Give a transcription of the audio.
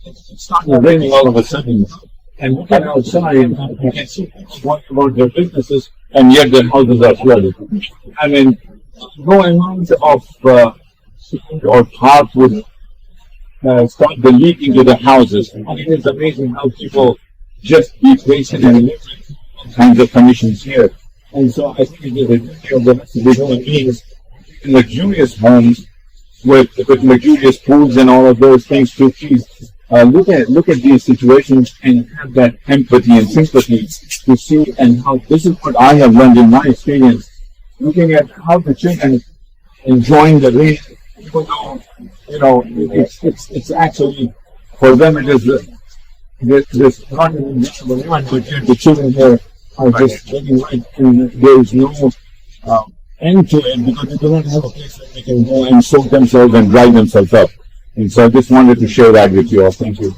it started raining all of a sudden. And looking outside, you can see people worrying about their businesses, and yet their houses are flooded. I mean, no amount of cement or tarp would stop the leak into the houses. I mean, it's amazing how people just be patient and live with all kinds of conditions here. And so I think it is a duty of the rest of the human beings in luxurious homes with luxurious pools and all of those things to please look at these situations and have that empathy and sympathy to see, and how this is what I have learned in my experience, looking at how the children enjoying the rain, even though it's actually for them it is this not an invisible one, but yet the children here are just getting right, and there is no end to it because they do not have a place where they can go and soak themselves and dry themselves up. And so I just wanted to share that with you all. Thank you.